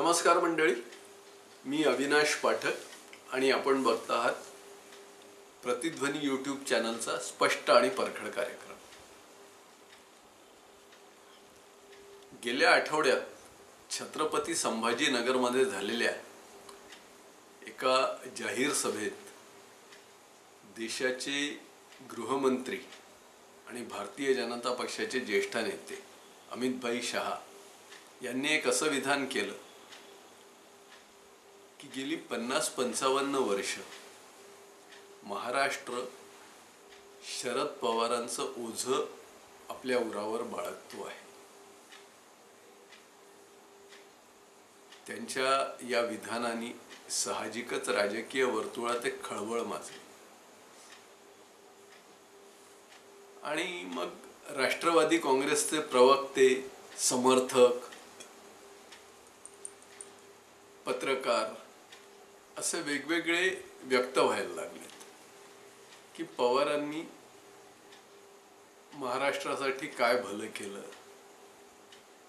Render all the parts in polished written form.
नमस्कार मंडळी, मी अविनाश पाठक आणि आपण बघत आहात प्रतिध्वनी यूट्यूब चॅनलचा स्पष्ट आणि परखड कार्यक्रम। गेल्या आठवड्यात छत्रपती संभाजीनगरमध्ये झालेल्या एका जाहीर सभेत देशाचे गृहमंत्री आणि भारतीय जनता पक्षाचे ज्येष्ठ नेते अमित भाई शाह यांनी एक असं विधान केलं की गेली 50-55 वर्ष महाराष्ट्र शरद पवारांचं ओझं आपल्या उरावर बाळगतो आहे। त्यांच्या या विधानाने साहजिकच राजकीय वर्तुळात एक खळबळ माजली आणि मग राष्ट्रवादी काँग्रेसचे प्रवक्ते, समर्थक, पत्रकार असे वेगवेगळे व्यक्त व्हायला लागलेत की पवारांनी महाराष्ट्रासाठी काय भलं केलं,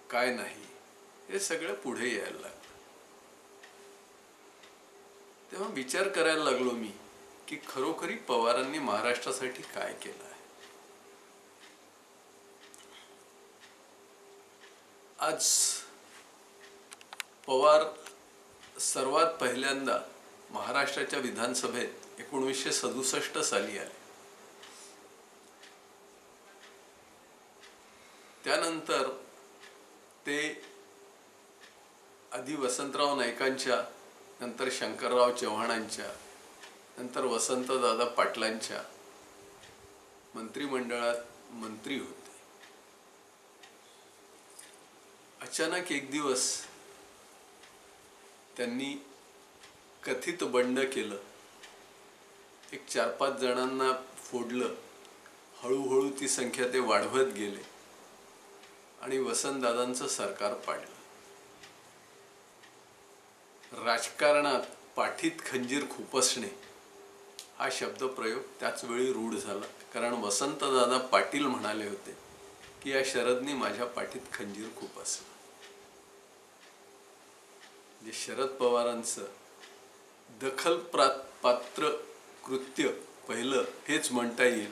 काय नाही, हे सगळं पुढे यायला लागलं। तेव्हा विचार करायला लागलो मी की खरोखरी पवारांनी महाराष्ट्रासाठी काय केलं आहे। आज पवार सर्वात पहिल्यांदा महाराष्ट्राच्या विधानसभेत 1967 साली आले। त्यानंतर ते आधी वसंतराव नाईकांच्या, नंतर शंकरराव चव्हाणांच्या, नंतर वसंतदादा पाटलांच्या मंत्रिमंडळात मंत्री होते। अचानक एक दिवस त्यांनी कथित बंड केलं, एक 4-5 जणांना फोडलं, हळूहळू ती संख्या ते वाढवत गेले आणि वसंतदादांचं सरकार पाडलं। राजकारणात पाठीत खंजीर खुपसणे हा शब्दप्रयोग त्याच वेळी रूढ झाला, कारण वसंतदादा पाटील म्हणाले होते की या शरदनी माझ्या पाठीत खंजीर खुपसलं। जे शरद पवारांचं दखलपात्र कृत्य पहिलं हेच म्हणता येईल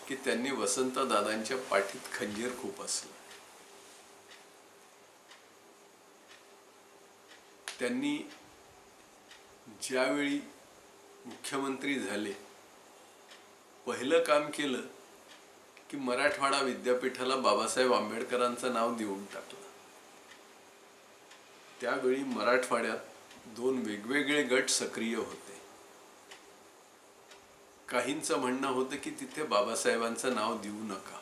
की त्यांनी वसंतदादांच्या पाठीत खंजीर खुपसलं। त्यांनी ज्यावेळी मुख्यमंत्री झाले पहिलं काम केलं की मराठवाडा विद्यापीठाला बाबासाहेब आंबेडकरांचं नाव देऊन टाकलं। त्यावेळी मराठवाड्यात 2 वेगवेगळे गट सक्रिय होते। काहींचं म्हणणं होतं की तिथे बाबासाहेबांचं नाव देऊ नका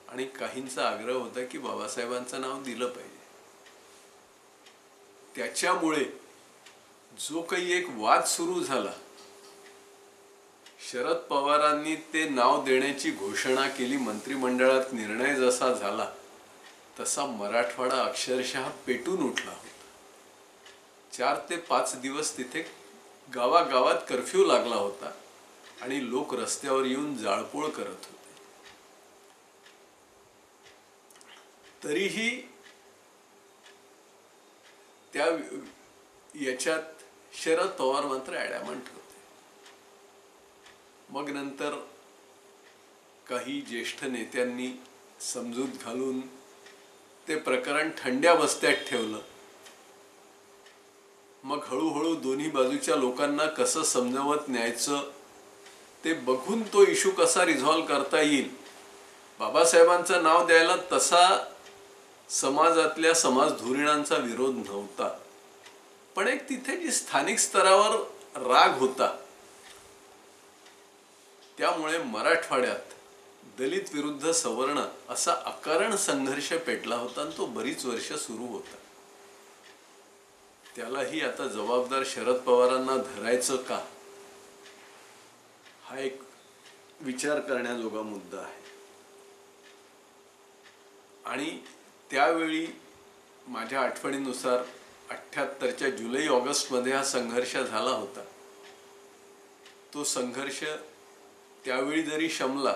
आणि काहींचा आग्रह होता की बाबासाहेबांचं नाव दिलं पाहिजे। त्याच्यामुळे जो काही एक वाद सुरू झाला, शरद पवारांनी ते नाव देण्याची घोषणा केली, मंत्रिमंडळात निर्णय जसा झाला तसा मराठवाडा अक्षरशः पेटून उठला होता। 4 ते 5 दिवस तिथे गावागावात कर्फ्यू लागला होता आणि लोक रस्त्यावर येऊन जाळपोळ करत होते। तरीही त्या याच्यात शरद पवार मात्र ॲडॅमंट होते। मग नंतर काही ज्येष्ठ नेत्यांनी समजूत घालून ते प्रकरण थंड्या बस्त्यात ठेवलं। मग हळूहळू दोन्ही बाजूच्या लोकांना कसं समजावत न्यायचं ते बघून तो इशू कसा रिझॉल्व करता येईल, बाबासाहेबांचं नाव द्यायला तसा समाजातल्या समाजधुरीणांचा विरोध नव्हता, पण एक तिथे जी स्थानिक स्तरावर राग होता, त्यामुळे मराठवाड्यात दलित विरुद्ध सवर्ण असा अकारण संघर्ष पेटला होता आणि तो बरीच वर्ष सुरू होता। त्यालाही आता जबाबदार शरद पवारांना धरायचं का, हा एक विचार करण्याजोगा मुद्दा आहे। आणि त्यावेळी माझ्या आठवणीनुसार 78च्या जुलै-ऑगस्ट मध्ये हा संघर्ष झाला होता। तो संघर्ष त्यावेळी जरी शमला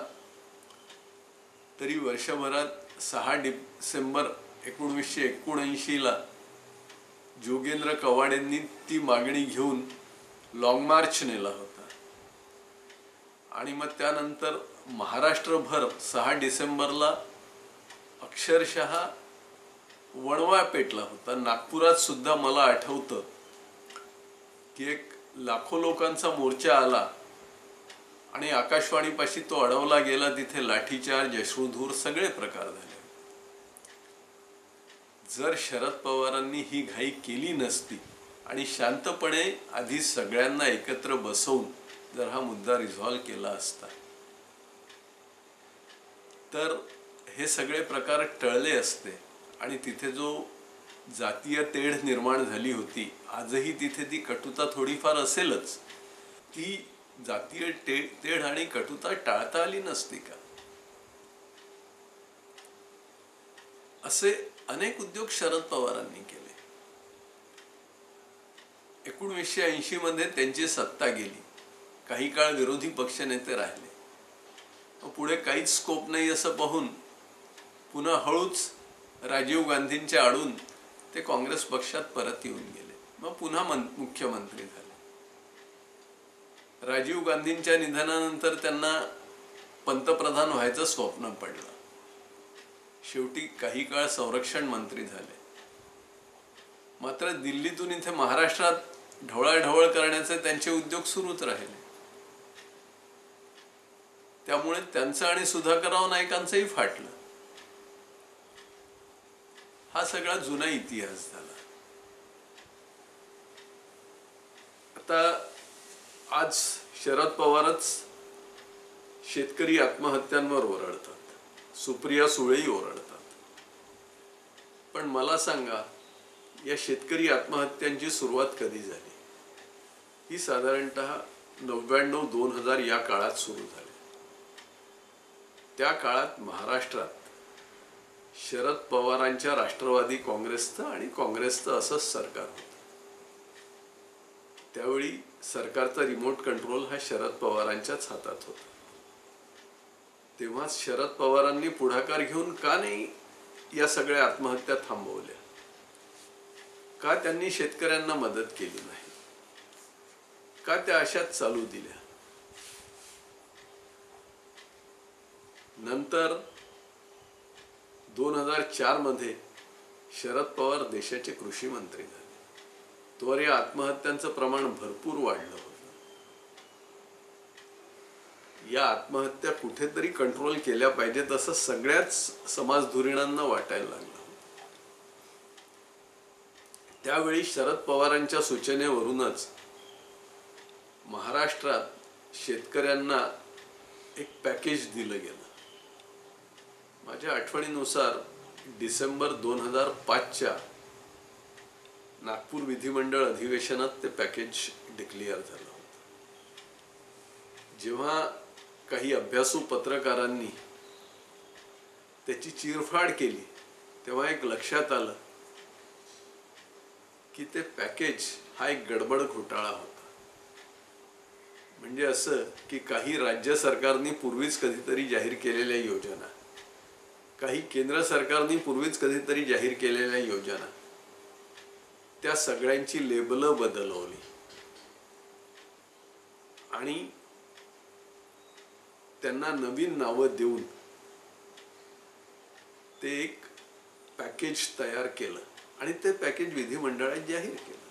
तरी वर्षभरात 6 डिसेंबर 1979 ला जोगेंद्र कवाडेंनी ती मागणी घेऊन लॉंग मार्च नेला होता आणि मग त्यानंतर महाराष्ट्रभर 6 डिसेंबरला अक्षरशः वणवा पेटला होता. नागपुरात सुद्धा मला आठवतं की एक लाखो लोकांचा मोर्चा आला आणि आकाशवाणीपाशी तो अडवला गेला. तिथे लाठीचार्ज, अश्रुधूर सगळे प्रकार झाले. जर शरद पवारांनी ही घाई केली नसती आणि शांतपणे आधी सगळ्यांना एकत्र बसवून जर हा मुद्दा रिझॉल्व केला असता तर हे सगळे प्रकार टळले असते आणि तिथे जो जातीय तेढ निर्माण झाली होती, आजही तिथे ती कटुता थोडीफार असेलच, ती जातीय तेढ आणि कटुता टाळता आली नसती का? असे अनेक उद्योग शरद पवारांनी केले. 1980 मध्ये त्यांची सत्ता गेली. काही काळ विरोधी पक्षनेते राहिले. पुढे काहीच स्कोप नाही असं पाहून पुन्हा हळूच राजीव गांधींच्या आडून ते काँग्रेस पक्षात परत येऊन गेले. मग पुन्हा मुख्यमंत्री झाले. राजीव गांधींच्या निधनानंतर त्यांना पंतप्रधान व्हायचं स्वप्न पडलं. शेवटी काही काळ संरक्षण मंत्री झाले. मात्र दिल्लीतून इथे महाराष्ट्रात ढवळाढवळ करण्याचे त्यांचे उद्योग सुरूच राहिले. त्यामुळे त्यांचं आणि सुधाकरराव नाईकांचंही फाटलं. हा सगळा जुना इतिहास झाला. आता आज शरद पवारच शेतकरी आत्महत्यांवर ओरडतात, सुप्रिया सुळेही ओरडतात. पण मला सांगा, या शेतकरी आत्महत्यांची सुरुवात कधी झाली? ही साधारणतः 99-2000 या काळात सुरू झाली. त्या काळात महाराष्ट्रात शरद पवारांच्या राष्ट्रवादी काँग्रेसचं आणि काँग्रेसचं असंच सरकार होतं. त्यावेळी सरकारचा रिमोट कंट्रोल हा शरद पवारांच्याच हातात होता. तेव्हा शरद पवारांनी पुढाकार घेऊन का नाही या सगळ्या आत्महत्या थांबवल्या? का त्यांनी शेतकऱ्यांना मदत केली नाही? का त्या अशाच चालू दिल्या? नंतर 2004 मध्ये शरद पवार देशाचे कृषी मंत्री झाले. तोवर या आत्महत्यांचं प्रमाण भरपूर वाढलं होतं. या आत्महत्या कुठेतरी कंट्रोल केल्या पाहिजेत असं सगळ्याच समाजधुरीणांना वाटायला लागलं. त्यावेळी शरद पवारांच्या सूचनेवरूनच महाराष्ट्रात शेतकऱ्यांना एक पॅकेज दिलं गेलं. माझ्या आठवणीनुसार डिसेंबर 2005च्या नागपूर विधिमंडळ अधिवेशनात ते पॅकेज डिक्लेअर झालं होतं. जेव्हा काही अभ्यासू पत्रकारांनी त्याची चिरफाड केली तेव्हा एक लक्षात आलं की ते पॅकेज हा एक गडबड घोटाळा होता. म्हणजे असं की काही राज्य सरकारनी पूर्वीच कधीतरी जाहीर केलेल्या योजना, काही केंद्र सरकारनी पूर्वीच कधीतरी जाहीर केलेल्या योजना, त्या सगळ्यांची लेबलं बदलवली आणि त्यांना नवीन नावं देऊन ते एक पॅकेज तयार केलं आणि ते पॅकेज विधिमंडळात जाहीर केलं.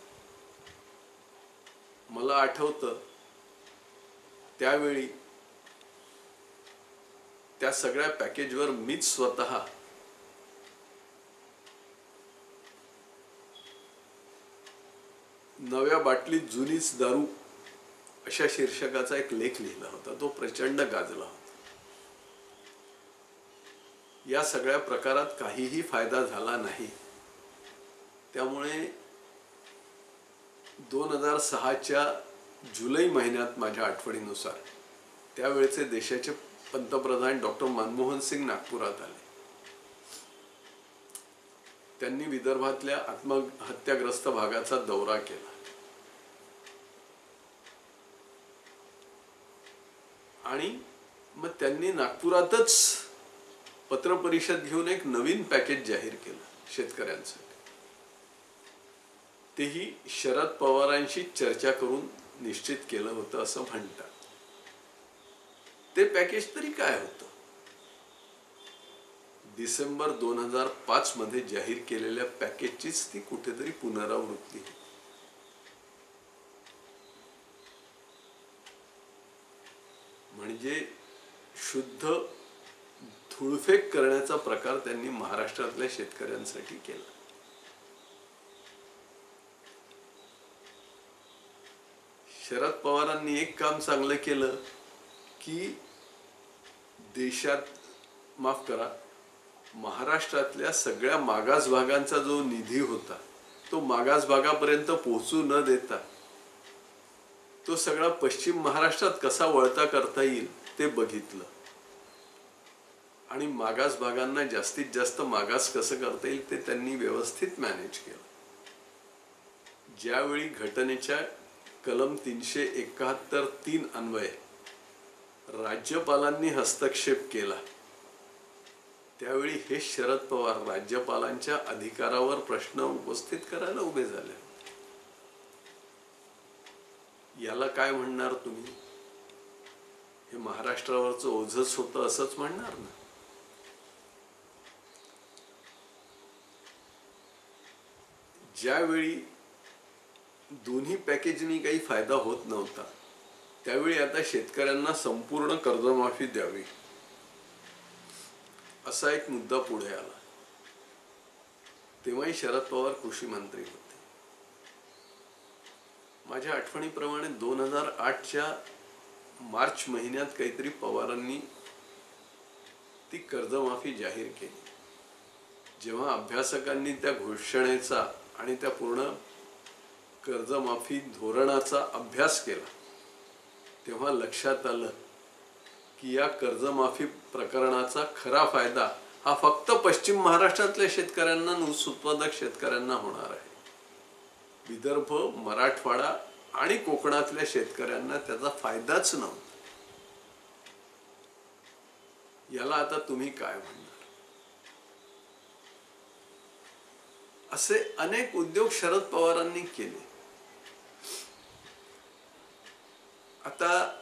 मला आठवतं त्यावेळी त्या सगळ्या पॅकेजवर मीच स्वतः नव्या बाटलीत जुनीच दारू अशा शीर्षकाचा एक लेख लिहिला होता. तो प्रचंड गाजला होता. या सगळ्या प्रकारात काहीही फायदा झाला नाही. त्यामुळे 2006च्या जुलै महिन्यात माझ्या आठवणीनुसार त्यावेळेचे देशाचे पंतप्रधान डॉक्टर मनमोहन सिंग नागपुरात आले. त्यांनी विदर्भातल्या आत्महत्याग्रस्त भागाचा दौरा केला आणि मग त्यांनी नागपुरातच पत्रपरिषद घेऊन एक नवीन पॅकेज जाहीर केलं शेतकऱ्यांसाठी. तेही शरद पवारांशी चर्चा करून निश्चित केलं होतं असं म्हणतात. ते पॅकेज तरी काय होतं? डिसेंबर 2005 मध्ये जाहीर केलेल्या पॅकेजचीच ती कुठेतरी पुनरावृत्ती. म्हणजे शुद्ध धुळफेक करण्याचा प्रकार त्यांनी महाराष्ट्रातल्या शेतकऱ्यांसाठी केला. शरद पवारांनी एक काम चांगलं केलं की देशात, माफ करा, महाराष्ट्रातल्या सगळ्या मागास भागांचा जो निधी होता तो मागास भागापर्यंत पोहोचू न देता तो सगळा पश्चिम महाराष्ट्रात कसा वळता करता येईल ते बघितलं आणि मागास भागांना जास्तीत जास्त मागास कसं करता येईल ते त्यांनी व्यवस्थित मॅनेज केलं. ज्यावेळी घटनेच्या कलम 371(3) अन्वये राज्यपालांनी हस्तक्षेप केला त्यावेळी हे शरद पवार राज्यपालांच्या अधिकारावर प्रश्न उपस्थित करायला उभे झाले. याला काय म्हणणार तुम्ही? हे महाराष्ट्रावरचं ओझंच होतं असंच म्हणणार ना? ज्यावेळी दोन्ही पॅकेजनी काही फायदा होत नव्हता त्यावेळी आता शेतकऱ्यांना संपूर्ण कर्जमाफी द्यावी असा एक मुद्दा पुढे आला. तेव्हाही शरद पवार कृषी मंत्री होते. माझ्या आठवणीप्रमाणे 2008च्या मार्च महिन्यात काहीतरी पवारांनी ती कर्जमाफी जाहीर केली. जेव्हा अभ्यासकांनी त्या घोषणेचा आणि त्या पूर्ण कर्जमाफी धोरणाचा अभ्यास केला तेव्हा लक्षात आलं की या कर्जमाफी प्रकरणाचा खरा फायदा हा फक्त पश्चिम महाराष्ट्रातल्या शेतकऱ्यांना, ऊस उत्पादक शेतकऱ्यांना होणार आहे. विदर्भ, मराठवाडा आणि कोकणातल्या शेतकऱ्यांना त्याचा फायदाच नव्हता. याला आता तुम्ही काय म्हणणार? असे अनेक उद्योग शरद पवारांनी केले. आता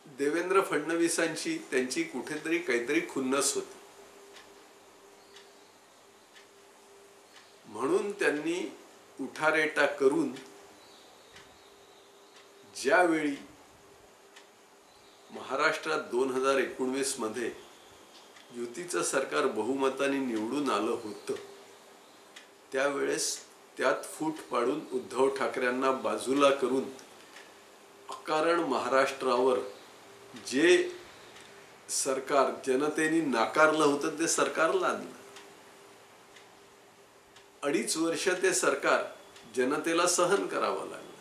देवेंद्र फडणवीसांची त्यांची कुठेतरी काहीतरी खुन्नस होती म्हणून त्यांनी उठारेटा करून ज्यावेळी महाराष्ट्रात 2019 मध्ये युतीचं सरकार बहुमताने निवडून आलं होतं त्यावेळेस त्यात फूट पाडून उद्धव ठाकरेंना बाजूला करून अकारण महाराष्ट्रावर जे सरकार जनतेने नाकारलं होतं ते सरकार लादलं. 2.5 वर्ष ते सरकार जनतेला सहन करावं लागलं.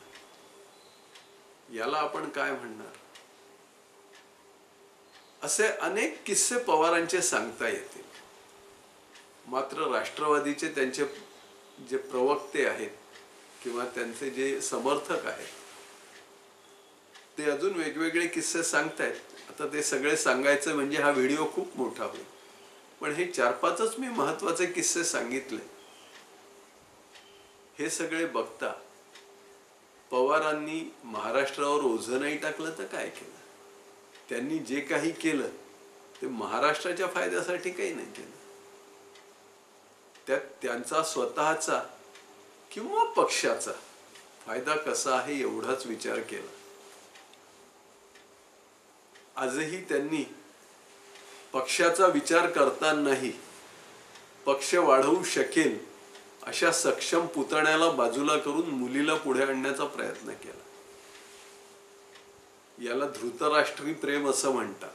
याला आपण काय म्हणणार? असे अनेक किस्से पवारांचे सांगता येतील. मात्र राष्ट्रवादीचे त्यांचे जे प्रवक्ते आहेत किंवा त्यांचे जे समर्थक आहेत ते अजून वेगवेगळे किस्से सांगतायत. आता ते सगळे सांगायचं म्हणजे हा व्हिडिओ खूप मोठा होईल, पण हे 4-5च मी महत्त्वाचे किस्से सांगितले. हे सगळे बघता पवारांनी महाराष्ट्रावर ओझं नाही टाकलं तर काय केलं? त्यांनी जे काही केलं ते महाराष्ट्राच्या फायद्यासाठी काही नाही केलं. त्यात त्यांचा स्वतःचा किंवा पक्षाचा फायदा कसा आहे एवढाच विचार केला. आजही त्यांनी पक्षाचा विचार करतानाही पक्ष वाढवू शकेल अशा सक्षम पुतण्याला बाजूला करून मुलीला पुढे आणण्याचा प्रयत्न केला. याला धृतराष्ट्री प्रेम असं म्हणतात,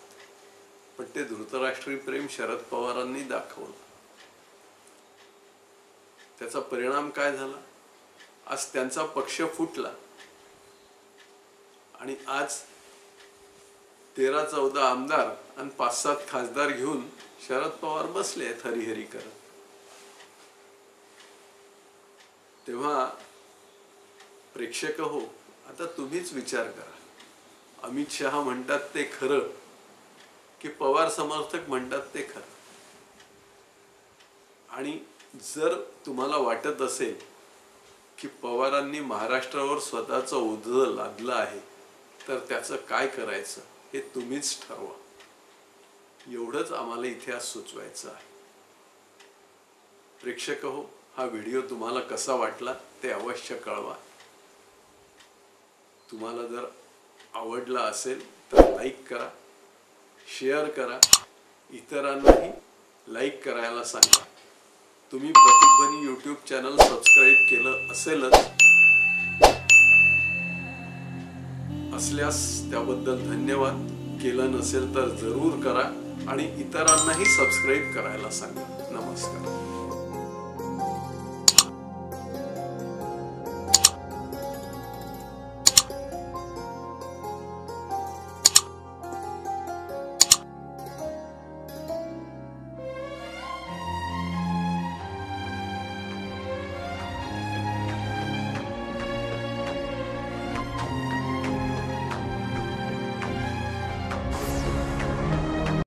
पण ते धृतराष्ट्री प्रेम शरद पवारांनी दाखवलं. त्याचा परिणाम काय झाला? आज त्यांचा पक्ष फुटला आणि आज 13-14 आमदार आणि 5-7 खासदार घेऊन शरद पवार बसले आहेत हरिहरी करत. तेव्हा प्रेक्षक हो, आता तुम्हीच विचार करा. अमित शहा म्हणतात ते खरं की पवार समर्थक म्हणतात ते खरं? आणि जर तुम्हाला वाटत असेल की पवारांनी महाराष्ट्रावर स्वतःचं ओझं लादलं आहे तर त्याचं काय करायचं हे तुम्हीच ठरवा, एवढंच आम्हाला इथे आज सुचवायचं आहे. प्रेक्षक हो, हा व्हिडिओ तुम्हाला कसा वाटला ते अवश्य कळवा. तुम्हाला जर आवडला असेल तर लाईक करा, शेअर करा, इतरांनाही लाईक करायला सांगा. तुम्ही प्रतिध्वनी यूट्यूब चॅनल सबस्क्राईब केलं असल्यास त्याबद्दल धन्यवाद. केलं नसेल तर जरूर करा आणि इतरांनाही सबस्क्राईब करायला सांगा. नमस्कार.